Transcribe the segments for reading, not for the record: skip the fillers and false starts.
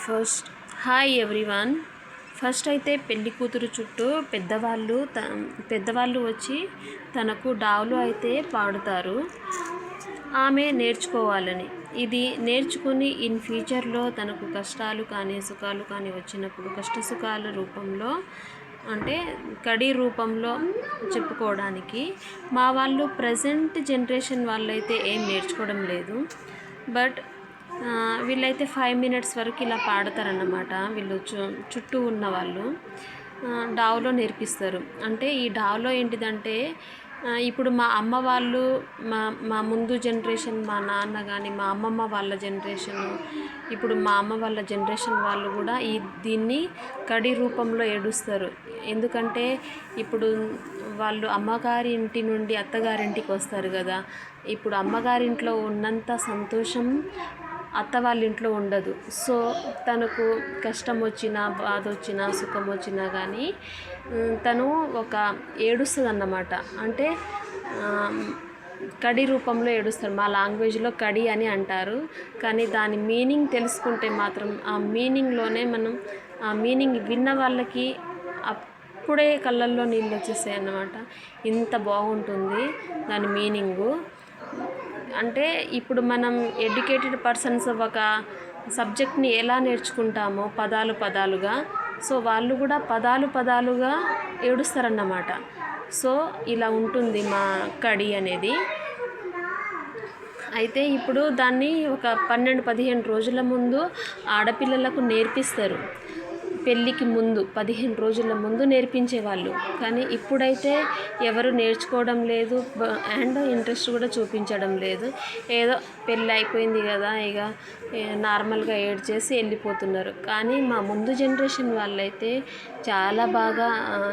First hi everyone. First అయితే పెళ్లి కూతురు చుట్టూ పెద్దవాళ్ళు వచ్చి తనకు డావులు అయితే పాడుతారు. ఆమె నేర్చుకోవాలని, ఇది నేర్చుకుని ఇన్ ఫ్యూచర్లో తనకు కష్టాలు కానీ సుఖాలు కానీ వచ్చినప్పుడు కష్టసుఖాల రూపంలో అంటే కడి రూపంలో చెప్పుకోవడానికి. మా వాళ్ళు ప్రజెంట్ జనరేషన్ వాళ్ళైతే ఏం నేర్చుకోవడం లేదు. బట్ వీళ్ళైతే 5 minutes వరకు ఇలా పాడతారన్నమాట. వీళ్ళు చుట్టూ ఉన్న వాళ్ళు డావులో నేర్పిస్తారు. అంటే ఈ డావులో ఏంటిదంటే ఇప్పుడు మా అమ్మ వాళ్ళు మా ముందు జనరేషన్, మా నాన్న కానీ మా అమ్మమ్మ వాళ్ళ జనరేషను, ఇప్పుడు మా అమ్మ వాళ్ళ జనరేషన్ వాళ్ళు కూడా దీన్ని కడి రూపంలో ఏడుస్తారు. ఎందుకంటే ఇప్పుడు వాళ్ళు అమ్మగారి ఇంటి నుండి అత్తగారింటికి వస్తారు కదా. ఇప్పుడు అమ్మగారింట్లో ఉన్నంత సంతోషం అత్త వాళ్ళ ఇంట్లో ఉండదు. సో తనకు కష్టం వచ్చినా, బాధ వచ్చినా, సుఖం వచ్చినా కానీ తను ఒక ఏడుస్తుంది అన్నమాట. అంటే కడి రూపంలో ఏడుస్తారు. మా లాంగ్వేజ్లో కడి అని అంటారు. కానీ దాని మీనింగ్ తెలుసుకుంటే మాత్రం ఆ మీనింగ్లోనే మనం ఆ మీనింగ్ విన్న వాళ్ళకి అప్పుడే కళ్ళల్లో నీళ్ళు వచ్చేస్తాయి అన్నమాట. ఇంత బాగుంటుంది దాని మీనింగు. అంటే ఇప్పుడు మనం ఎడ్యుకేటెడ్ పర్సన్స్ ఒక సబ్జెక్ట్ని ఎలా నేర్చుకుంటామో పదాలుగా, సో వాళ్ళు కూడా పదాలుగా ఏడుస్తారన్నమాట. సో ఇలా ఉంటుంది మా కడి అనేది. అయితే ఇప్పుడు దాన్ని ఒక 12-15 రోజుల ముందు ఆడపిల్లలకు నేర్పిస్తారు. పెళ్ళికి ముందు 15 రోజుల ముందు నేర్పించేవాళ్ళు. కానీ ఇప్పుడైతే ఎవరు నేర్చుకోవడం లేదు అండ్ ఇంట్రెస్ట్ కూడా చూపించడం లేదు. ఏదో పెళ్ళి అయిపోయింది కదా, ఇక నార్మల్గా ఏడ్చేసి వెళ్ళిపోతున్నారు. కానీ మా ముందు జనరేషన్ వాళ్ళైతే చాలా బాగా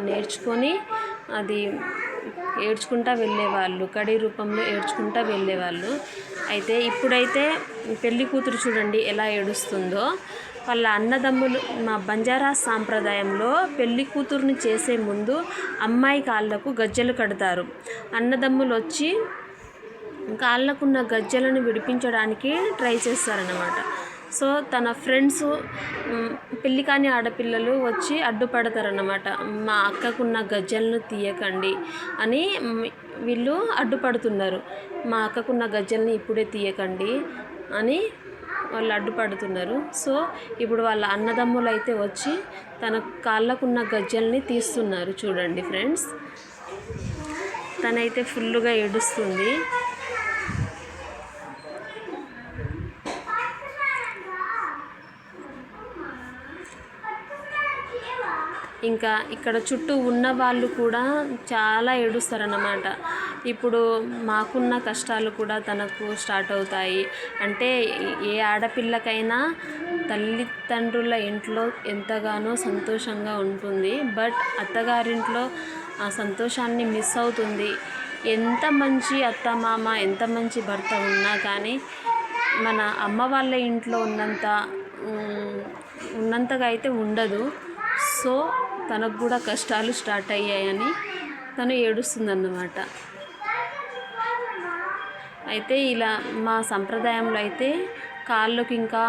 నేర్చుకొని అది ఏడ్చుకుంటూ వెళ్ళేవాళ్ళు, కడి రూపంలో ఏడ్చుకుంటూ వెళ్ళేవాళ్ళు. అయితే ఇప్పుడైతే పెళ్లి కూతురు చూడండి ఎలా ఏడుస్తుందో. వాళ్ళ అన్నదమ్ములు, మా బంజారా సాంప్రదాయంలో పెళ్లి కూతురుని చేసే ముందు అమ్మాయి కాళ్ళకు గజ్జెలు కడతారు. అన్నదమ్ములు వచ్చి కాళ్ళకున్న గజ్జెలను విడిపించడానికి ట్రై చేస్తారన్నమాట. సో తన ఫ్రెండ్స్, పెళ్ళి కాని ఆడపిల్లలు వచ్చి అడ్డుపడతారన్నమాట. మా అక్కకున్న గజ్జెలను తీయకండి అని వీళ్ళు అడ్డుపడుతున్నారు. మా అక్కకున్న గజ్జెల్ని ఇప్పుడే తీయకండి అని వాళ్ళు అడ్డుపడుతున్నారు. సో ఇప్పుడు వాళ్ళ అన్నదమ్ములు అయితే వచ్చి తన కాళ్ళకున్న గజ్జెల్ని తీస్తున్నారు. చూడండి ఫ్రెండ్స్, తనైతే ఫుల్గా ఏడుస్తుంది. ఇంకా ఇక్కడ చుట్టూ ఉన్న వాళ్ళు కూడా చాలా ఏడుస్తారన్నమాట. ఇప్పుడు మాకున్న కష్టాలు కూడా తనకు స్టార్ట్ అవుతాయి. అంటే ఏ ఆడపిల్లకైనా తల్లిదండ్రుల ఇంట్లో ఎంతగానో సంతోషంగా ఉంటుంది. బట్ అత్తగారింట్లో ఆ సంతోషాన్ని మిస్ అవుతుంది. ఎంత మంచి అత్తమామ, ఎంత మంచి భర్త ఉన్నా కానీ మన అమ్మ వాళ్ళ ఇంట్లో ఉన్నంతగా అయితే ఉండదు. సో తనకు కూడా కష్టాలు స్టార్ట్ అయ్యాయని తను ఏడుస్తుందన్నమాట. అయితే ఇలా మా సంప్రదాయంలో అయితే కాళ్ళకు ఇంకా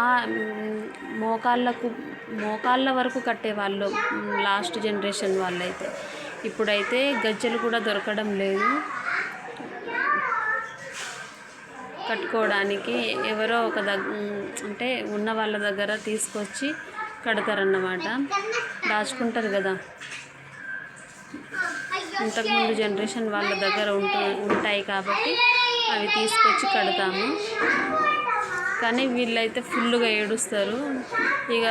మోకాళ్ళ వరకు కట్టేవాళ్ళు లాస్ట్ జనరేషన్ వాళ్ళైతే. ఇప్పుడైతే గజ్జెలు కూడా దొరకడం లేదు కట్టుకోవడానికి. ఎవరో అంటే ఉన్న వాళ్ళ దగ్గర తీసుకొచ్చి కడతారన్నమాట. దాచుకుంటారు కదా, ఇంతకుముందు జనరేషన్ వాళ్ళ దగ్గర ఉంటాయి కాబట్టి అవి తీసుకొచ్చి కడతాము. కానీ వీళ్ళైతే ఫుల్గా ఏడుస్తారు. ఇక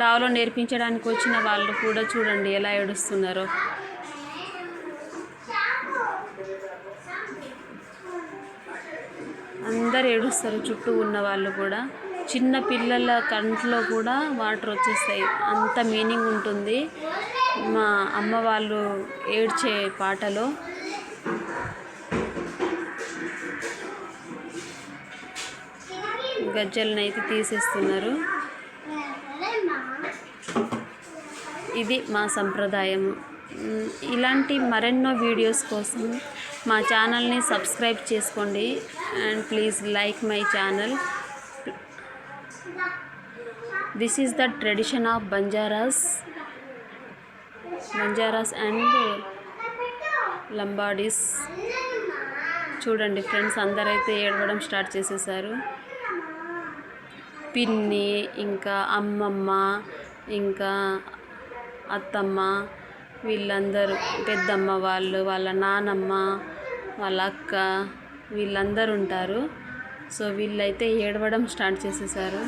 డావులో నేర్పించడానికి వచ్చిన వాళ్ళు కూడా చూడండి ఎలా ఏడుస్తున్నారో. అందరు ఏడుస్తారు చుట్టూ ఉన్న వాళ్ళు కూడా. చిన్న పిల్లల కంట్లో కూడా వాటర్ వచ్చేస్తాయి, అంత మీనింగ్ ఉంటుంది మా అమ్మ వాళ్ళు ఏడ్చే పాటలో. గజ్జెలను అయితే తీసేస్తున్నారు. ఇది మా సంప్రదాయం. ఇలాంటి మరెన్నో వీడియోస్ కోసం మా ఛానల్ని సబ్స్క్రైబ్ చేసుకోండి and please like my channel. This is the tradition of బంజారాస్ and Lambadis. చూడండి ఫ్రెండ్స్, అందరైతే ఏడవడం స్టార్ట్ చేసేసారు. పిన్ని, ఇంకా అమ్మమ్మ, ఇంకా అత్తమ్మ, వీళ్ళందరూ, పెద్దమ్మ వాళ్ళు, వాళ్ళ నానమ్మ, వాళ్ళ అక్క, వీళ్ళందరూ ఉంటారు. సో వీళ్ళైతే ఏడవడం స్టార్ట్ చేసేసారు.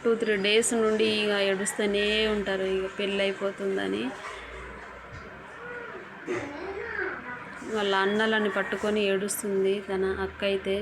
2-3 డేస్ నుండి ఇక ఏడుస్తూనే ఉంటారు, ఇక పెళ్ళి అయిపోతుందని. వాళ్ళ అన్నలని పట్టుకొని ఏడుస్తుంది తన అక్క అయితే.